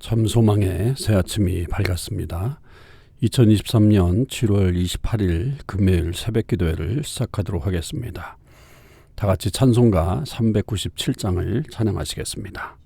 참 소망의 새 아침이 밝았습니다. 2023년 7월 28일 금요일 새벽기도회를 시작하도록 하겠습니다. 다 같이 찬송가 397장을 찬양하시겠습니다.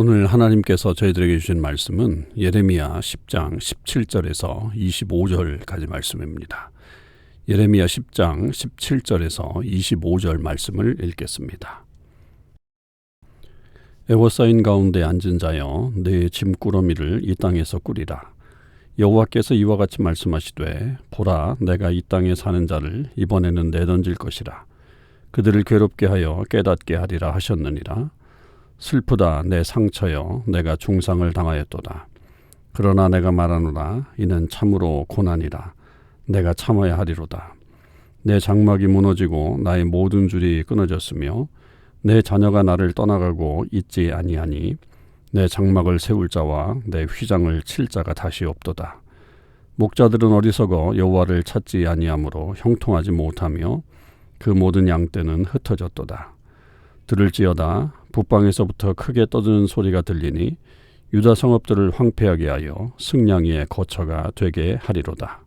오늘 하나님께서 저희들에게 주신 말씀은 예레미야 10장 17절에서 25절까지 말씀입니다. 예레미야 10장 17절에서 25절 말씀을 읽겠습니다. 애워싸인 가운데 앉은 자여 네 짐꾸러미를 이 땅에서 꾸리라. 여호와께서 이와 같이 말씀하시되 보라 내가 이 땅에 사는 자를 이번에는 내던질 것이라. 그들을 괴롭게 하여 깨닫게 하리라 하셨느니라. 슬프다 내 상처여 내가 중상을 당하였도다. 그러나 내가 말하노라 이는 참으로 고난이라. 내가 참아야 하리로다. 내 장막이 무너지고 나의 모든 줄이 끊어졌으며 내 자녀가 나를 떠나가고 있지 아니하니 내 장막을 세울 자와 내 휘장을 칠 자가 다시 없도다. 목자들은 어리석어 여호와를 찾지 아니하므로 형통하지 못하며 그 모든 양떼는 흩어졌도다. 들을지어다 북방에서부터 크게 떠드는 소리가 들리니 유다 성읍들을 황폐하게 하여 승냥이의 거처가 되게 하리로다.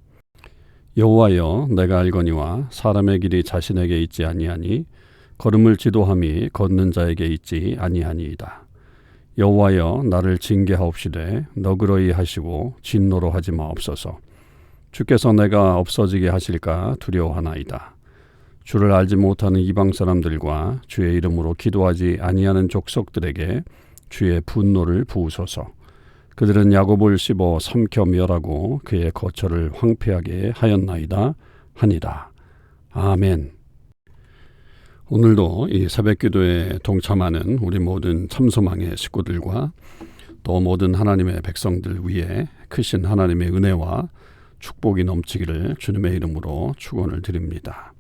여호와여 내가 알거니와 사람의 길이 자신에게 있지 아니하니 걸음을 지도함이 걷는 자에게 있지 아니하니이다. 여호와여 나를 징계하옵시되 너그러이 하시고 진노로 하지 마옵소서. 주께서 내가 없어지게 하실까 두려워하나이다. 주를 알지 못하는 이방 사람들과 주의 이름으로 기도하지 아니하는 족속들에게 주의 분노를 부으소서. 그들은 야곱을 씹어 삼켜 멸하고 그의 거처를 황폐하게 하였나이다 하니라. 아멘. 오늘도 이 새벽기도에 동참하는 우리 모든 참소망의 식구들과 또 모든 하나님의 백성들 위에 크신 하나님의 은혜와 축복이 넘치기를 주님의 이름으로 축원을 드립니다.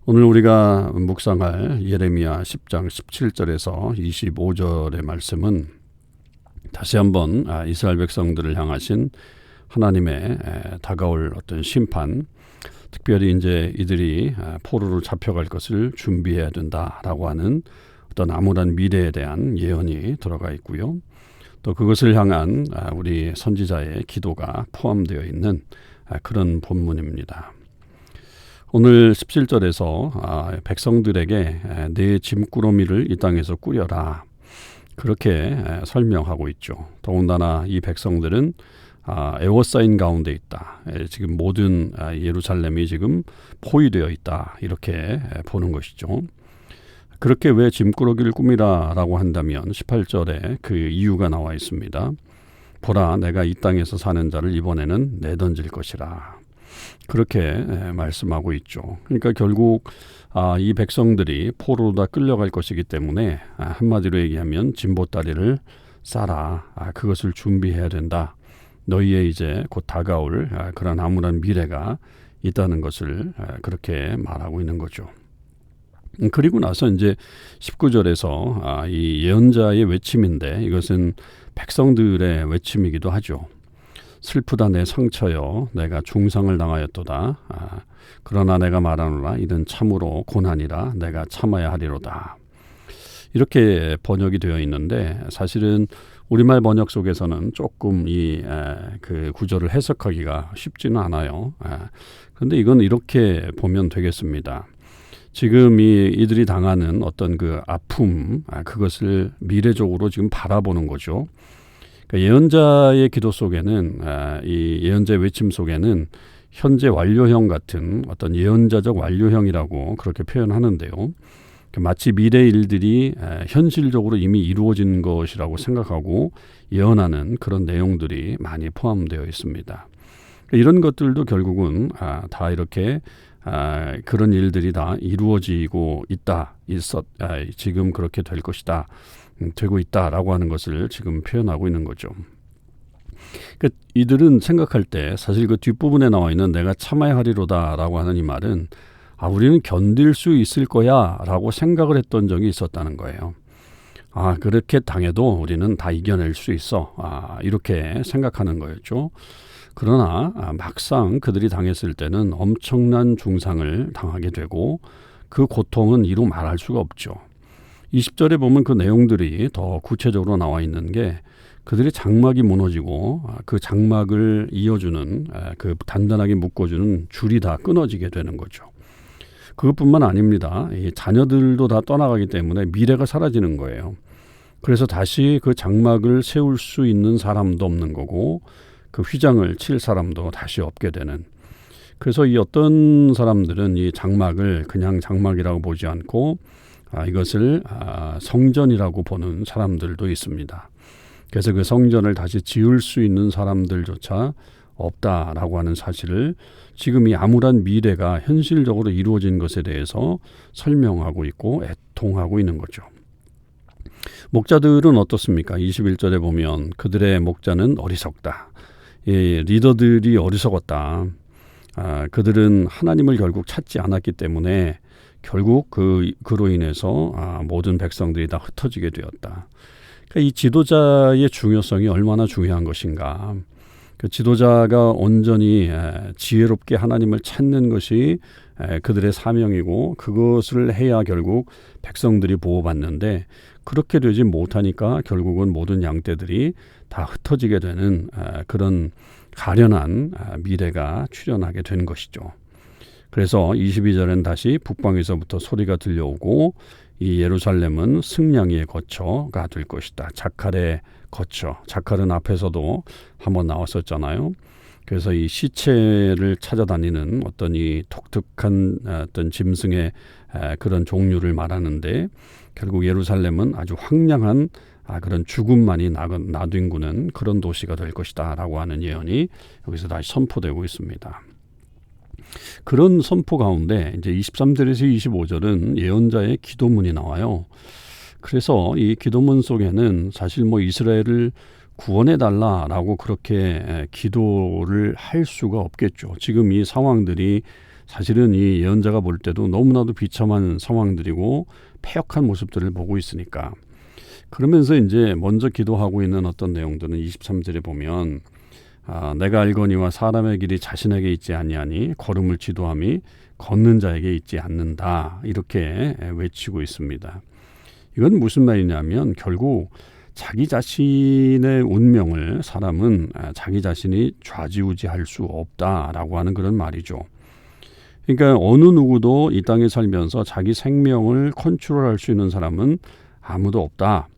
오늘 우리가 묵상할 예레미야 10장 17절에서 25절의 말씀은 다시 한번 이스라엘 백성들을 향하신 하나님의 다가올 어떤 심판, 특별히 이제 이들이 포로로 잡혀갈 것을 준비해야 된다라고 하는 어떤 암울한 미래에 대한 예언이 들어가 있고요. 또 그것을 향한 우리 선지자의 기도가 포함되어 있는 그런 본문입니다. 오늘 17절에서 백성들에게 내 짐꾸러미를 이 땅에서 꾸려라, 그렇게 설명하고 있죠. 더군다나 이 백성들은 에워싸인 가운데 있다. 지금 모든 예루살렘이 지금 포위되어 있다, 이렇게 보는 것이죠. 그렇게 왜 짐꾸러기를 꾸미라라고 한다면 18절에 그 이유가 나와 있습니다. 보라, 내가 이 땅에서 사는 자를 이번에는 내던질 것이라, 그렇게 말씀하고 있죠. 그러니까 결국 이 백성들이 포로로 다 끌려갈 것이기 때문에 한마디로 얘기하면 진보다리를 싸라, 그것을 준비해야 된다. 너희의 이제 곧 다가올 그런 암울한 미래가 있다는 것을 그렇게 말하고 있는 거죠. 그리고 나서 이제 19절에서 이 예언자의 외침인데, 이것은 백성들의 외침이기도 하죠. 슬프다 내 상처여, 내가 중상을 당하였도다. 그러나 내가 말하노라, 이는 참으로 고난이라, 내가 참아야 하리로다. 이렇게 번역이 되어 있는데, 사실은 우리말 번역 속에서는 조금 그 구절을 해석하기가 쉽지는 않아요. 그런데 이건 이렇게 보면 되겠습니다. 지금 이들이 당하는 어떤 그 아픔, 그것을 미래적으로 지금 바라보는 거죠. 그러니까 예언자의 기도 속에는, 이 예언자의 외침 속에는 현재 완료형 같은 어떤 예언자적 완료형이라고 그렇게 표현하는데요. 마치 미래 일들이 현실적으로 이미 이루어진 것이라고 생각하고 예언하는 그런 내용들이 많이 포함되어 있습니다. 이런 것들도 결국은 다 이렇게 그런 일들이 다 이루어지고 있다, 지금 그렇게 될 것이다, 되고 있다라고 하는 것을 지금 표현하고 있는 거죠. 그러니까 이들은 생각할 때 사실 그 뒷부분에 나와 있는 내가 참아야 하리로다라고 하는 이 말은 우리는 견딜 수 있을 거야 라고 생각을 했던 적이 있었다는 거예요. 그렇게 당해도 우리는 다 이겨낼 수 있어, 이렇게 생각하는 거였죠. 그러나 막상 그들이 당했을 때는 엄청난 중상을 당하게 되고, 그 고통은 이루 말할 수가 없죠. 20절에 보면 그 내용들이 더 구체적으로 나와 있는 게, 그들의 장막이 무너지고 그 장막을 이어주는, 그 단단하게 묶어주는 줄이 다 끊어지게 되는 거죠. 그것뿐만 아닙니다. 이 자녀들도 다 떠나가기 때문에 미래가 사라지는 거예요. 그래서 다시 그 장막을 세울 수 있는 사람도 없는 거고, 그 휘장을 칠 사람도 다시 없게 되는. 그래서 이 어떤 사람들은 이 장막을 그냥 장막이라고 보지 않고 이것을 성전이라고 보는 사람들도 있습니다. 그래서 그 성전을 다시 지을 수 있는 사람들조차 없다라고 하는 사실을 지금 이 암울한 미래가 현실적으로 이루어진 것에 대해서 설명하고 있고 애통하고 있는 거죠. 목자들은 어떻습니까? 21절에 보면 그들의 목자는 어리석다. 리더들이 어리석었다. 그들은 하나님을 결국 찾지 않았기 때문에 결국 그로 인해서 모든 백성들이 다 흩어지게 되었다. 그러니까 이 지도자의 중요성이 얼마나 중요한 것인가. 그 지도자가 온전히 지혜롭게 하나님을 찾는 것이 그들의 사명이고, 그것을 해야 결국 백성들이 보호받는데, 그렇게 되지 못하니까 결국은 모든 양떼들이 다 흩어지게 되는 그런 가련한 미래가 출현하게 된 것이죠. 그래서 22절엔 다시 북방에서부터 소리가 들려오고, 이 예루살렘은 승냥이의 거처가 될 것이다. 자칼의 거처. 자칼은 앞에서도 한번 나왔었잖아요. 그래서 이 시체를 찾아다니는 어떤 이 독특한 어떤 짐승의 그런 종류를 말하는데, 결국 예루살렘은 아주 황량한 그런 죽음만이 나뒹구는 그런 도시가 될 것이다 라고 하는 예언이 여기서 다시 선포되고 있습니다. 그런 선포 가운데 이제 23절에서 25절은 예언자의 기도문이 나와요. 그래서 이 기도문 속에는 사실 뭐 이스라엘을 구원해 달라라고 그렇게 기도를 할 수가 없겠죠. 지금 이 상황들이 사실은 이 예언자가 볼 때도 너무나도 비참한 상황들이고 패역한 모습들을 보고 있으니까. 그러면서 이제 먼저 기도하고 있는 어떤 내용들은 23절에 보면 내가 알거니와 사람의 길이 자신에게 있지 아니하니 걸음을 지도함이 걷는 자에게 있지 않는다. 이렇게 외치고 있습니다. 이건 무슨 말이냐면 결국 자기 자신의 운명을 사람은 자기 자신이 좌지우지할 수 없다라고 하는 그런 말이죠. 그러니까 어느 누구도 이 땅에 살면서 자기 생명을 컨트롤할 수 있는 사람은 아무도 없다.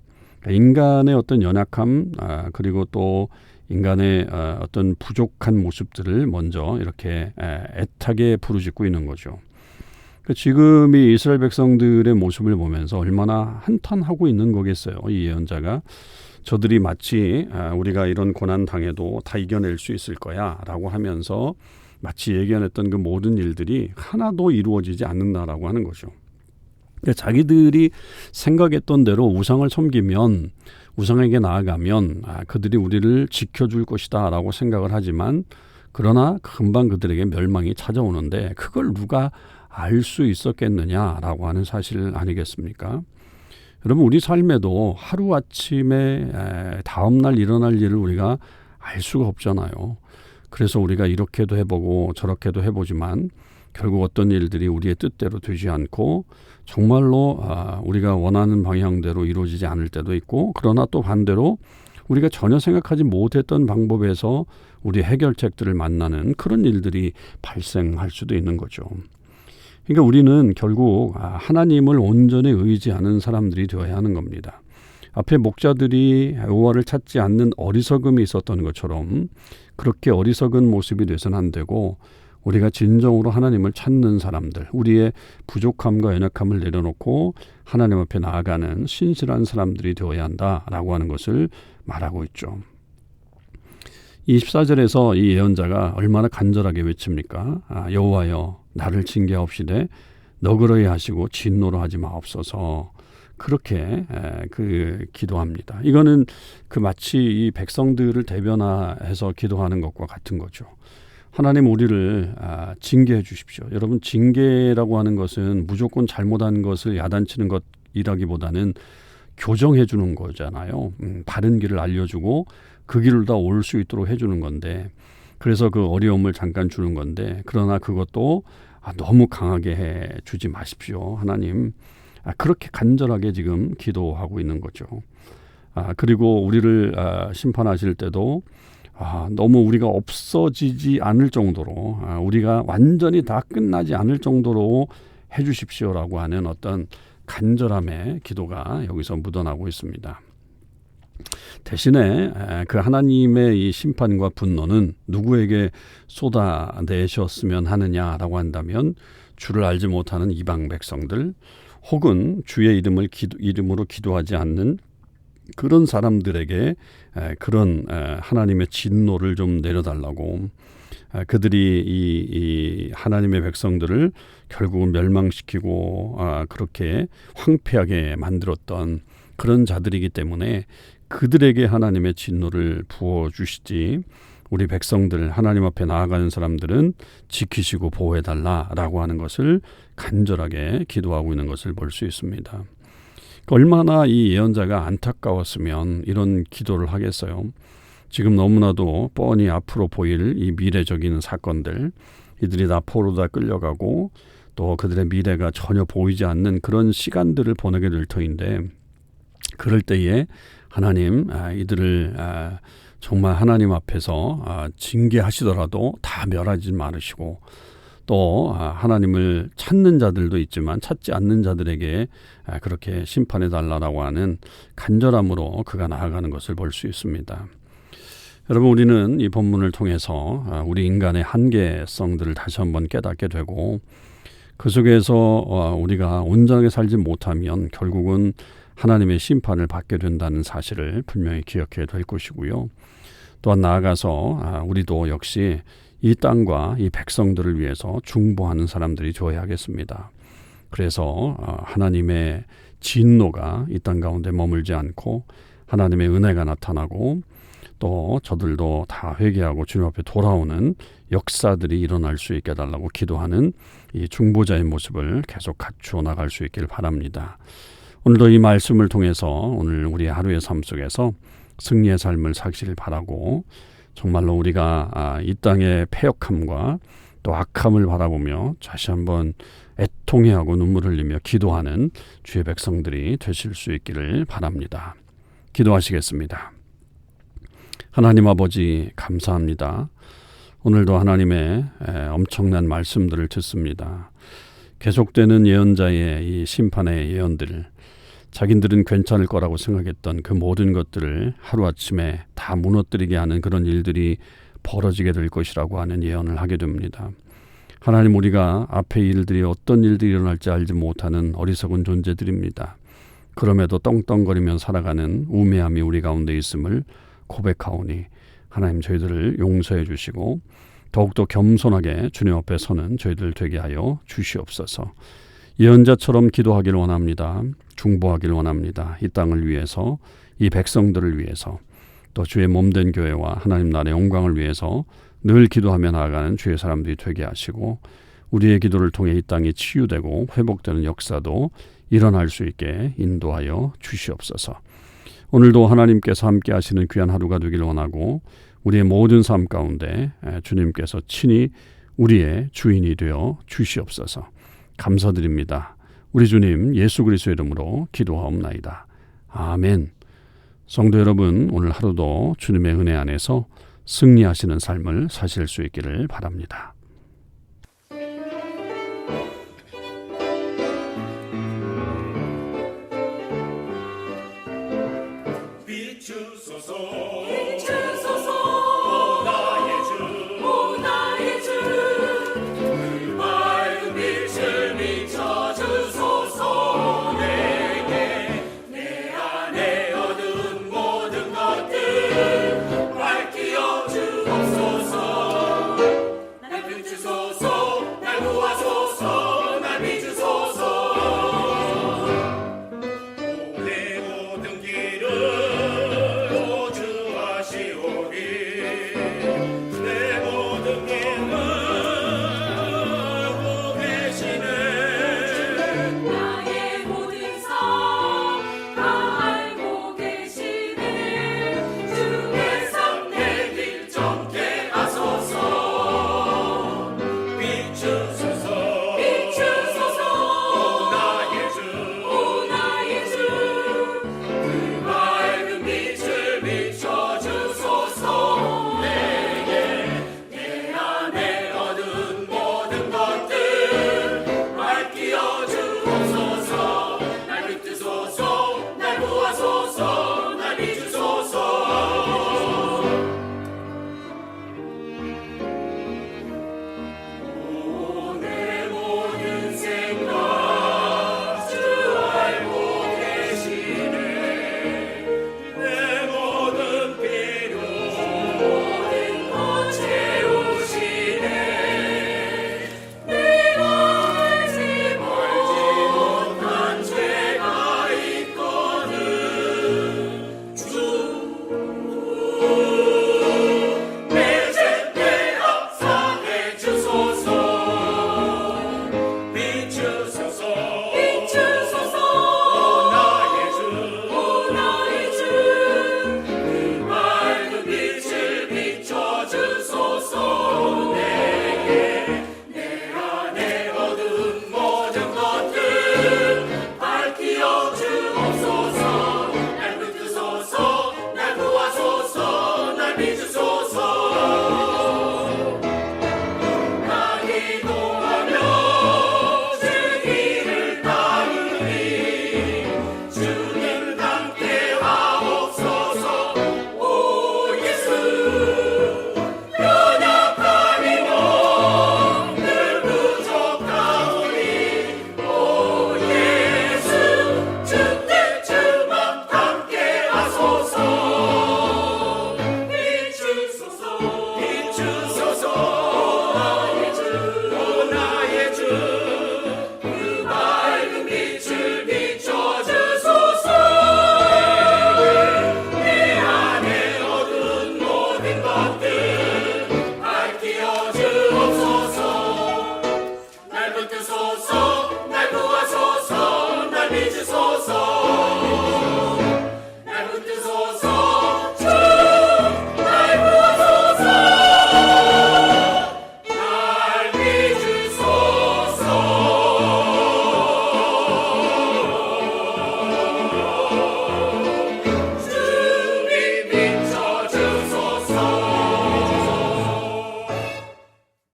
인간의 어떤 연약함 그리고 또 인간의 어떤 부족한 모습들을 먼저 이렇게 애타게 부르짖고 있는 거죠. 지금 이 이스라엘 백성들의 모습을 보면서 얼마나 한탄하고 있는 거겠어요. 이 예언자가 저들이 마치 우리가 이런 고난 당해도 다 이겨낼 수 있을 거야 라고 하면서 마치 예견했던 그 모든 일들이 하나도 이루어지지 않는다라고 하는 거죠. 그러니까 자기들이 생각했던 대로 우상을 섬기면 우상에게 나아가면 그들이 우리를 지켜줄 것이다 라고 생각을 하지만 그러나 금방 그들에게 멸망이 찾아오는데 그걸 누가 알 수 있었겠느냐라고 하는 사실 아니겠습니까? 여러분 우리 삶에도 하루아침에 다음날 일어날 일을 우리가 알 수가 없잖아요. 그래서 우리가 이렇게도 해보고 저렇게도 해보지만 결국 어떤 일들이 우리의 뜻대로 되지 않고 정말로 우리가 원하는 방향대로 이루어지지 않을 때도 있고 그러나 또 반대로 우리가 전혀 생각하지 못했던 방법에서 우리 해결책들을 만나는 그런 일들이 발생할 수도 있는 거죠. 그러니까 우리는 결국 하나님을 온전히 의지하는 사람들이 되어야 하는 겁니다. 앞에 목자들이 여호와를 찾지 않는 어리석음이 있었던 것처럼 그렇게 어리석은 모습이 돼서는 안 되고 우리가 진정으로 하나님을 찾는 사람들, 우리의 부족함과 연약함을 내려놓고 하나님 앞에 나아가는 신실한 사람들이 되어야 한다라고 하는 것을 말하고 있죠. 24절에서 이 예언자가 얼마나 간절하게 외칩니까? 여호와여 나를 징계하옵시되 너그러이 하시고 진노로 하지 마옵소서. 그렇게 기도합니다. 이거는 마치 이 백성들을 대변해서 기도하는 것과 같은 거죠. 하나님 우리를 징계해 주십시오. 여러분 징계라고 하는 것은 무조건 잘못한 것을 야단치는 것이라기보다는 교정해 주는 거잖아요. 바른 길을 알려주고 그 길을 다 올 수 있도록 해주는 건데 그래서 그 어려움을 잠깐 주는 건데 그러나 그것도 너무 강하게 해 주지 마십시오. 하나님 그렇게 간절하게 지금 기도하고 있는 거죠. 그리고 우리를 심판하실 때도 너무 우리가 없어지지 않을 정도로 우리가 완전히 다 끝나지 않을 정도로 해 주십시오라고 하는 어떤 간절함의 기도가 여기서 묻어나고 있습니다. 대신에 그 하나님의 이 심판과 분노는 누구에게 쏟아내셨으면 하느냐라고 한다면 주를 알지 못하는 이방 백성들 혹은 주의 이름으로 기도하지 않는 그런 사람들에게 그런 하나님의 진노를 좀 내려달라고 그들이 이 하나님의 백성들을 결국은 멸망시키고 그렇게 황폐하게 만들었던 그런 자들이기 때문에 그들에게 하나님의 진노를 부어주시지 우리 백성들 하나님 앞에 나아가는 사람들은 지키시고 보호해달라라고 하는 것을 간절하게 기도하고 있는 것을 볼 수 있습니다. 얼마나 이 예언자가 안타까웠으면 이런 기도를 하겠어요. 지금 너무나도 뻔히 앞으로 보일 이 미래적인 사건들 이들이 다 포로다 끌려가고 또 그들의 미래가 전혀 보이지 않는 그런 시간들을 보내게 될 터인데 그럴 때에 하나님 이들을 정말 하나님 앞에서 징계하시더라도 다 멸하지 말으시고 또 하나님을 찾는 자들도 있지만 찾지 않는 자들에게 그렇게 심판해 달라고 하는 간절함으로 그가 나아가는 것을 볼 수 있습니다. 여러분 우리는 이 본문을 통해서 우리 인간의 한계성들을 다시 한번 깨닫게 되고 그 속에서 우리가 온전하게 살지 못하면 결국은 하나님의 심판을 받게 된다는 사실을 분명히 기억해야 될 것이고요. 또한 나아가서 우리도 역시 이 땅과 이 백성들을 위해서 중보하는 사람들이 되어야 하겠습니다. 그래서 하나님의 진노가 이 땅 가운데 머물지 않고 하나님의 은혜가 나타나고 또 저들도 다 회개하고 주님 앞에 돌아오는 역사들이 일어날 수 있게 해달라고 기도하는 이 중보자의 모습을 계속 갖추어 나갈 수 있기를 바랍니다. 오늘도 이 말씀을 통해서 오늘 우리의 하루의 삶 속에서 승리의 삶을 사시길 바라고 정말로 우리가 이 땅의 패역함과 또 악함을 바라보며 다시 한번 애통해하고 눈물을 흘리며 기도하는 주의 백성들이 되실 수 있기를 바랍니다. 기도하시겠습니다. 하나님 아버지 감사합니다. 오늘도 하나님의 엄청난 말씀들을 듣습니다. 계속되는 예언자의 이 심판의 예언들, 자기들은 괜찮을 거라고 생각했던 그 모든 것들을 하루아침에 다 무너뜨리게 하는 그런 일들이 벌어지게 될 것이라고 하는 예언을 하게 됩니다. 하나님, 우리가 앞의 일들이 어떤 일들이 일어날지 알지 못하는 어리석은 존재들입니다. 그럼에도 떵떵거리며 살아가는 우매함이 우리 가운데 있음을 고백하오니 하나님, 저희들을 용서해 주시고 더욱더 겸손하게 주님 앞에 서는 저희들 되게 하여 주시옵소서. 예언자처럼 기도하기를 원합니다. 중보하기를 원합니다. 이 땅을 위해서, 이 백성들을 위해서, 또 주의 몸된 교회와 하나님 나라의 영광을 위해서 늘 기도하며 나아가는 주의 사람들이 되게 하시고 우리의 기도를 통해 이 땅이 치유되고 회복되는 역사도 일어날 수 있게 인도하여 주시옵소서. 오늘도 하나님께서 함께 하시는 귀한 하루가 되기를 원하고 우리의 모든 삶 가운데 주님께서 친히 우리의 주인이 되어 주시옵소서. 감사드립니다. 우리 주님 예수 그리스도의 이름으로 기도하옵나이다. 아멘. 성도 여러분, 오늘 하루도 주님의 은혜 안에서 승리하시는 삶을 사실 수 있기를 바랍니다.